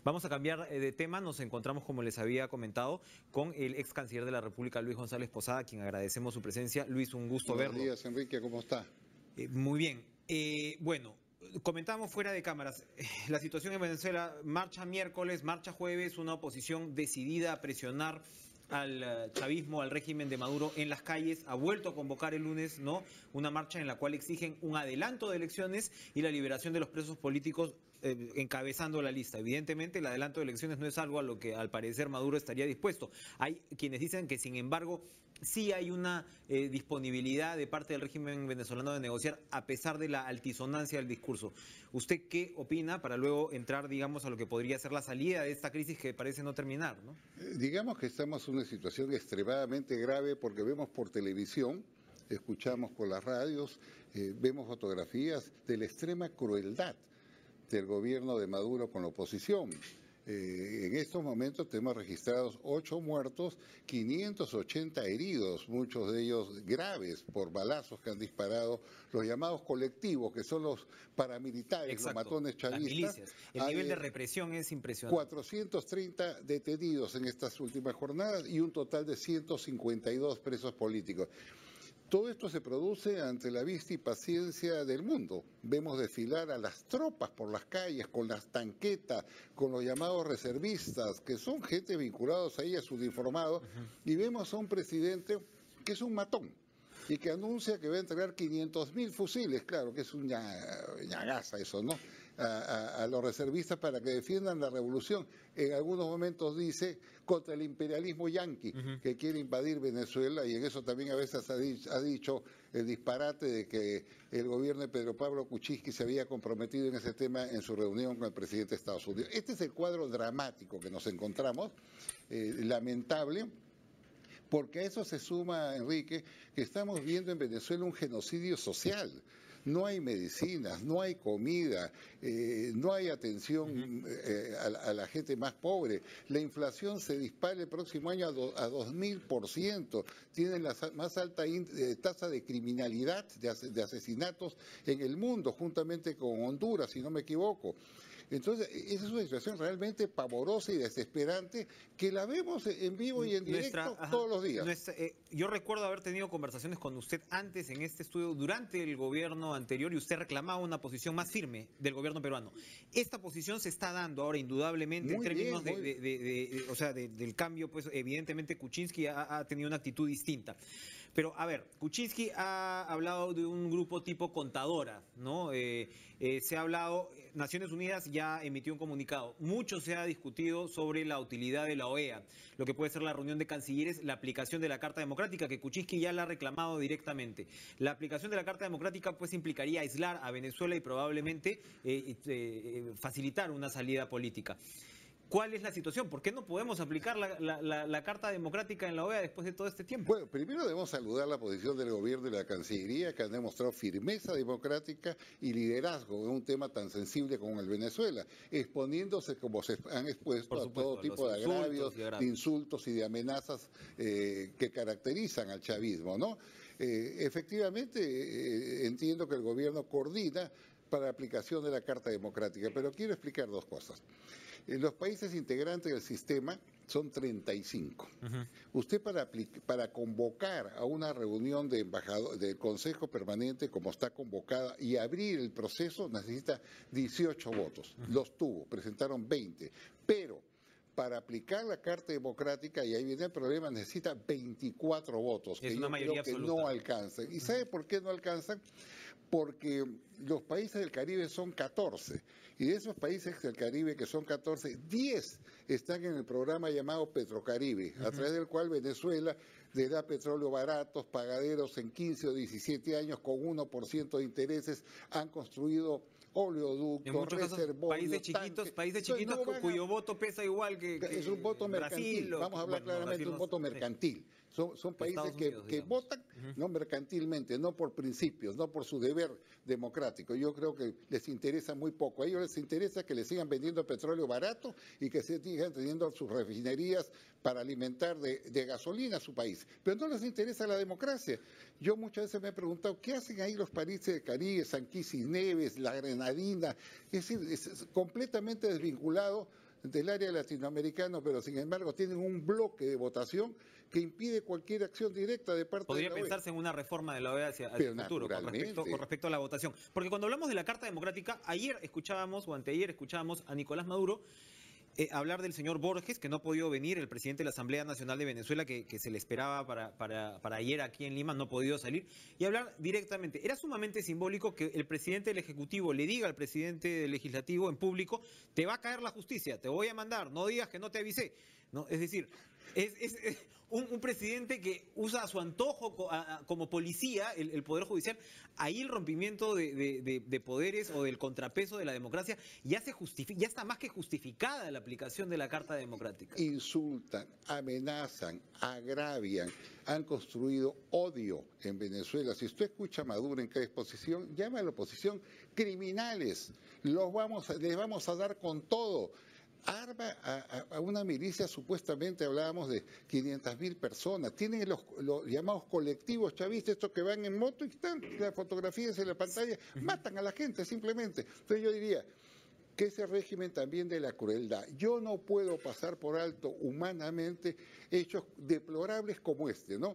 Vamos a cambiar de tema. Nos encontramos, como les había comentado, con el ex canciller de la República, Luis González Posada, a quien agradecemos su presencia. Luis, un gusto verlo. Buenos días, Enrique, ¿cómo está? Muy bien. Bueno, comentamos fuera de cámaras. La situación en Venezuela, marcha miércoles, marcha jueves, una oposición decidida a presionar al chavismo, al régimen de Maduro en las calles, ha vuelto a convocar el lunes, ¿no? Una marcha en la cual exigen un adelanto de elecciones y la liberación de los presos políticos, encabezando la lista. Evidentemente, el adelanto de elecciones no es algo a lo que al parecer Maduro estaría dispuesto. Hay quienes dicen que, sin embargo, sí hay una disponibilidad de parte del régimen venezolano de negociar, a pesar de la altisonancia del discurso. ¿Usted qué opina para luego entrar, digamos, a lo que podría ser la salida de esta crisis que parece no terminar, ¿no? Digamos que estamos en una situación extremadamente grave porque vemos por televisión, escuchamos por las radios, vemos fotografías de la extrema crueldad del gobierno de Maduro con la oposición. En estos momentos tenemos registrados 8 muertos, 580 heridos, muchos de ellos graves por balazos que han disparado los llamados colectivos, que son los paramilitares, Exacto, los matones chavistas. Las milicias. El nivel de represión es impresionante. 430 detenidos en estas últimas jornadas y un total de 152 presos políticos. Todo esto se produce ante la vista y paciencia del mundo. Vemos desfilar a las tropas por las calles, con las tanquetas, con los llamados reservistas, que son gente vinculados ahí a sus uniformados, y vemos a un presidente que es un matón y que anuncia que va a entregar 500.000 fusiles, claro que es una ñagaza eso, ¿no? A los reservistas para que defiendan la revolución. En algunos momentos dice contra el imperialismo yanqui que quiere invadir Venezuela, y en eso también a veces ha dicho el disparate de que el gobierno de Pedro Pablo Kuczynski se había comprometido en ese tema en su reunión con el presidente de Estados Unidos. Este es el cuadro dramático que nos encontramos, lamentable. Porque a eso se suma, Enrique, que estamos viendo en Venezuela un genocidio social. No hay medicinas, no hay comida, no hay atención a la gente más pobre. La inflación se dispara el próximo año a 2000%. Tienen la más alta tasa de criminalidad, de asesinatos en el mundo, juntamente con Honduras, si no me equivoco. Entonces, esa es una situación realmente pavorosa y desesperante que la vemos en vivo y en directo todos los días. Yo recuerdo haber tenido conversaciones con usted antes en este estudio, durante el gobierno anterior, y usted reclamaba una posición más firme del gobierno peruano. Esta posición se está dando ahora indudablemente en términos del cambio, pues evidentemente Kuczynski ha tenido una actitud distinta. Pero, a ver, Kuczynski ha hablado de un grupo tipo contadora, ¿no? Se ha hablado, Naciones Unidas ya emitió un comunicado. Mucho se ha discutido sobre la utilidad de la OEA, lo que puede ser la reunión de cancilleres, la aplicación de la Carta Democrática, que Kuczynski ya la ha reclamado directamente. La aplicación de la Carta Democrática pues implicaría aislar a Venezuela y probablemente facilitar una salida política. ¿Cuál es la situación? ¿Por qué no podemos aplicar la Carta Democrática en la OEA después de todo este tiempo? Bueno, primero debemos saludar la posición del gobierno y la Cancillería, que han demostrado firmeza democrática y liderazgo en un tema tan sensible como el Venezuela, exponiéndose como se han expuesto a todo tipo de agravios, de insultos y de amenazas que caracterizan al chavismo, ¿no? Efectivamente, entiendo que el gobierno coordina para la aplicación de la Carta Democrática, pero quiero explicar dos cosas. Los países integrantes del sistema son 35. Usted para convocar a una reunión de del Consejo Permanente como está convocada y abrir el proceso necesita 18 votos. Los tuvo, presentaron 20. Pero para aplicar la Carta Democrática, y ahí viene el problema, necesita 24 votos, es que una yo mayoría creo que absoluta. no alcanzan. ¿Y sabe por qué no alcanzan? Porque los países del Caribe son 14, y de esos países del Caribe que son 14, 10 están en el programa llamado Petrocaribe, a través del cual Venezuela le da petróleo baratos, pagaderos en 15 o 17 años con 1% de intereses, han construido oleoductos, reservorios, países chiquitos cuyo voto pesa igual que es un voto mercantil, Brasil, vamos a hablar claramente de un voto mercantil. Son países que votan no mercantilmente, no por principios, no por su deber democrático. Yo creo que les interesa muy poco. A ellos les interesa que les sigan vendiendo petróleo barato y que se sigan teniendo sus refinerías para alimentar de gasolina a su país. Pero no les interesa la democracia. Yo muchas veces me he preguntado, ¿qué hacen ahí los países del Caribe, San Quintín y Neves, la Grenadina? Es decir, es completamente desvinculado del área latinoamericana, pero sin embargo tienen un bloque de votación que impide cualquier acción directa de parte de la OEA. Podría pensarse en una reforma de la OEA hacia el futuro con respecto a la votación. Porque cuando hablamos de la Carta Democrática, ayer escuchábamos, o anteayer escuchábamos a Nicolás Maduro hablar del señor Borges, que no ha podido venir, el presidente de la Asamblea Nacional de Venezuela, que se le esperaba para ayer aquí en Lima, no ha podido salir, y hablar directamente. Era sumamente simbólico que el presidente del Ejecutivo le diga al presidente del Legislativo en público: te va a caer la justicia, te voy a mandar, no digas que no te avisé. ¿No? Es decir, es un presidente que usa a su antojo como policía el Poder Judicial. Ahí el rompimiento de poderes o del contrapeso de la democracia ya está más que justificada la aplicación de la Carta Democrática. Insultan, amenazan, agravian, han construido odio en Venezuela. Si usted escucha a Maduro en cada exposición, llama a la oposición criminales. Les vamos a dar con todo. Arma a una milicia, supuestamente hablábamos de 500.000 personas, tienen los llamados colectivos chavistas, estos que van en moto y están, las fotografías en la pantalla, matan a la gente simplemente. Entonces yo diría que ese régimen también de la crueldad, yo no puedo pasar por alto humanamente hechos deplorables como este, ¿no?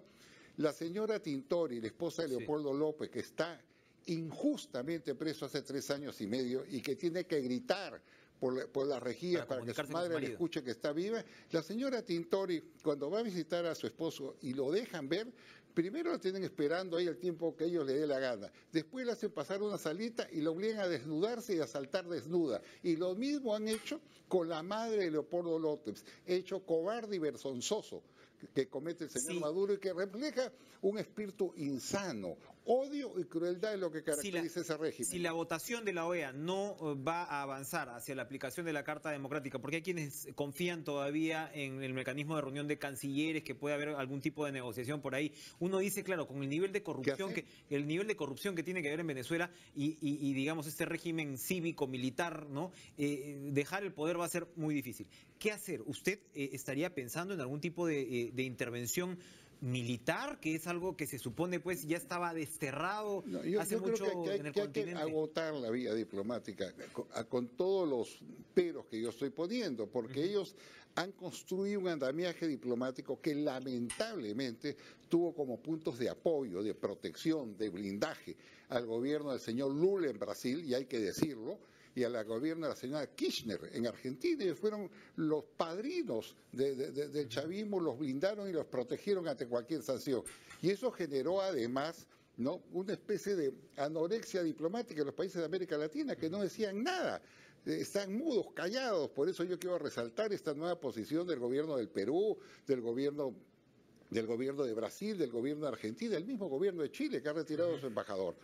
La señora Tintori, la esposa de Leopoldo López, que está injustamente preso hace 3 años y medio y que tiene que gritar por las rejillas para que su madre le escuche que está viva. La señora Tintori, cuando va a visitar a su esposo y lo dejan ver, primero lo tienen esperando ahí el tiempo que ellos le dé la gana. Después le hacen pasar una salita y lo obligan a desnudarse y a saltar desnuda. Y lo mismo han hecho con la madre de Leopoldo López, hecho cobarde y vergonzoso que comete el señor Maduro y que refleja un espíritu insano. Odio y crueldad es lo que caracteriza ese régimen. Si la votación de la OEA no va a avanzar hacia la aplicación de la Carta Democrática, porque hay quienes confían todavía en el mecanismo de reunión de cancilleres, que puede haber algún tipo de negociación por ahí. Uno dice, claro, con el nivel de corrupción que tiene que haber en Venezuela y digamos este régimen cívico militar, ¿no? Dejar el poder va a ser muy difícil. ¿Qué hacer? ¿Usted estaría pensando en algún tipo de intervención militar, que es algo que se supone pues ya estaba desterrado hace mucho en el continente? Hay que agotar la vía diplomática con todos los peros que yo estoy poniendo, porque ellos han construido un andamiaje diplomático que lamentablemente tuvo como puntos de apoyo, de protección, de blindaje al gobierno del señor Lula en Brasil, y hay que decirlo, y al gobierno de la señora Kirchner en Argentina. Ellos fueron los padrinos del chavismo, los blindaron y los protegieron ante cualquier sanción. Y eso generó además, ¿no?, una especie de anorexia diplomática en los países de América Latina que no decían nada. Están mudos, callados. Por eso yo quiero resaltar esta nueva posición del gobierno del Perú, del gobierno de Brasil, del gobierno de Argentina, del mismo gobierno de Chile, que ha retirado a su embajador.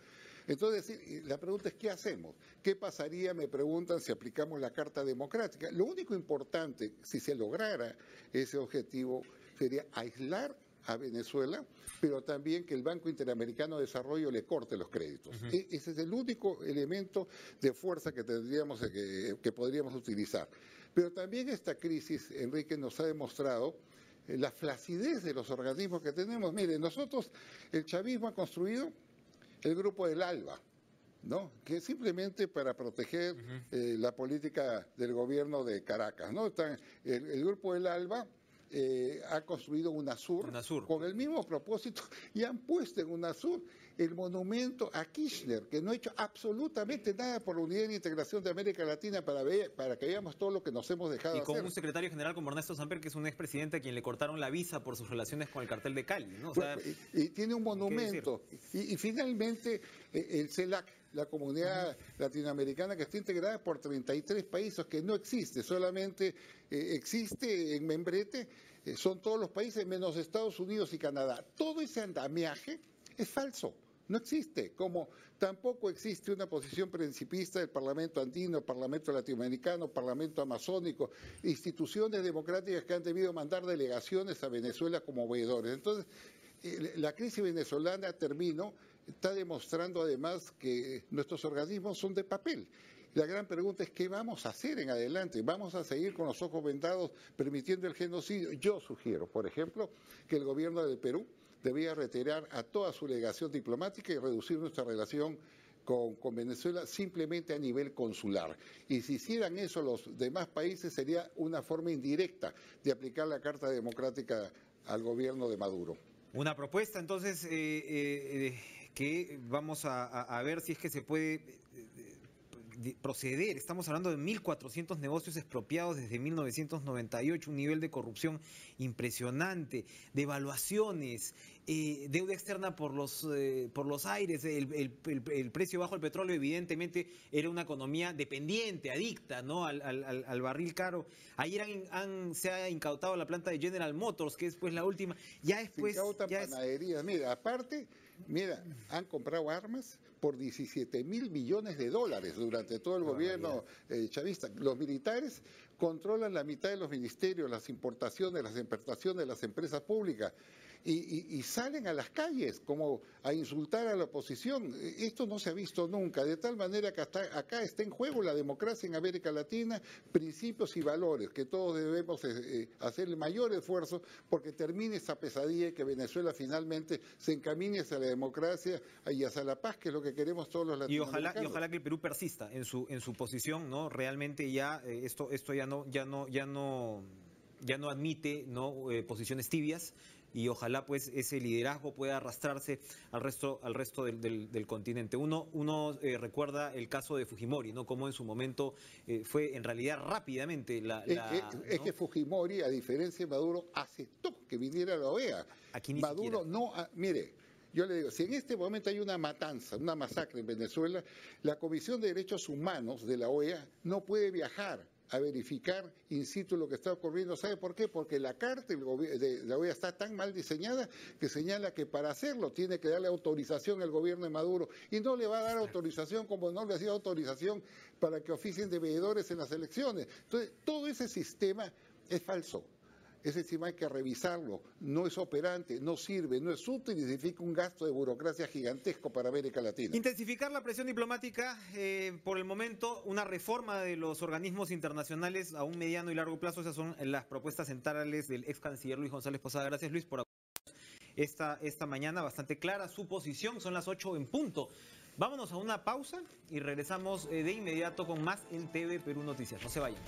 Entonces, la pregunta es, ¿qué hacemos? ¿Qué pasaría, me preguntan, si aplicamos la Carta Democrática? Lo único importante, si se lograra ese objetivo, sería aislar a Venezuela, pero también que el Banco Interamericano de Desarrollo le corte los créditos. Ese es el único elemento de fuerza que tendríamos que podríamos utilizar. Pero también esta crisis, Enrique, nos ha demostrado la flacidez de los organismos que tenemos. Miren, nosotros, el chavismo ha construido el grupo del ALBA, ¿no?, que es simplemente para proteger la política del gobierno de Caracas, ¿no? El grupo del ALBA ha construido UNASUR con el mismo propósito y han puesto en UNASUR el monumento a Kirchner, que no ha hecho absolutamente nada por la unidad y integración de América Latina para que veamos todo lo que nos hemos dejado hacer. Y con un secretario general como Ernesto Samper, que es un expresidente a quien le cortaron la visa por sus relaciones con el cartel de Cali, ¿no? O sea, y tiene un monumento. Y finalmente el CELAC, la comunidad latinoamericana, que está integrada por 33 países, que no existe, solamente existe en membrete, son todos los países menos Estados Unidos y Canadá. Todo ese andamiaje es falso, no existe, como tampoco existe una posición principista del Parlamento andino, Parlamento latinoamericano, Parlamento amazónico, instituciones democráticas que han debido mandar delegaciones a Venezuela como veedores. Entonces, la crisis venezolana, está demostrando además que nuestros organismos son de papel. La gran pregunta es, ¿qué vamos a hacer en adelante? ¿Vamos a seguir con los ojos vendados permitiendo el genocidio? Yo sugiero, por ejemplo, que el gobierno del Perú debía retirar a toda su legación diplomática y reducir nuestra relación con Venezuela simplemente a nivel consular. Y si hicieran eso los demás países sería una forma indirecta de aplicar la Carta Democrática al gobierno de Maduro. Una propuesta, entonces, que vamos a ver si es que se puede proceder. Estamos hablando de 1.400 negocios expropiados desde 1998, un nivel de corrupción impresionante, devaluaciones, deuda externa por los aires, el precio bajo del petróleo evidentemente era una economía dependiente, adicta, ¿no? al barril caro. Ayer se ha incautado la planta de General Motors, que es pues la última. Ya después... Se incautan panaderías. Mira, aparte, han comprado armas por 17.000 millones de dólares durante todo el gobierno chavista. Los militares controlan la mitad de los ministerios, las importaciones, las exportaciones de las empresas públicas y salen a las calles como a insultar a la oposición. Esto no se ha visto nunca, de tal manera que hasta acá está en juego la democracia en América Latina, principios y valores que todos debemos hacer el mayor esfuerzo porque termine esa pesadilla y que Venezuela finalmente se encamine hacia la democracia y hacia la paz, que es lo que queremos todos los latinoamericanos. Y ojalá que el Perú persista en su posición, ¿no? Realmente ya esto ya no admite, ¿no? Posiciones tibias. Y ojalá pues ese liderazgo pueda arrastrarse al resto del continente. Uno recuerda el caso de Fujimori, ¿no? Como en su momento fue en realidad rápidamente es que Fujimori, a diferencia de Maduro, aceptó que viniera a la OEA. Aquí ni Maduro siquiera. no, mire, yo le digo, si en este momento hay una matanza, una masacre en Venezuela, la Comisión de Derechos Humanos de la OEA no puede viajar a verificar in situ lo que está ocurriendo. ¿Sabe por qué? Porque la carta de la OEA está tan mal diseñada que señala que para hacerlo tiene que darle autorización al gobierno de Maduro y no le va a dar autorización como no le hacía autorización para que oficien de veedores en las elecciones. Entonces, todo ese sistema es falso. Ese sistema hay que revisarlo, no es operante, no sirve, no es útil y significa un gasto de burocracia gigantesco para América Latina. Intensificar la presión diplomática, por el momento, una reforma de los organismos internacionales a un mediano y largo plazo, esas son las propuestas centrales del ex canciller Luis González Posada. Gracias, Luis, por esta mañana bastante clara su posición. Son las 8 en punto. Vámonos a una pausa y regresamos de inmediato con más en TV Perú Noticias. No se vayan.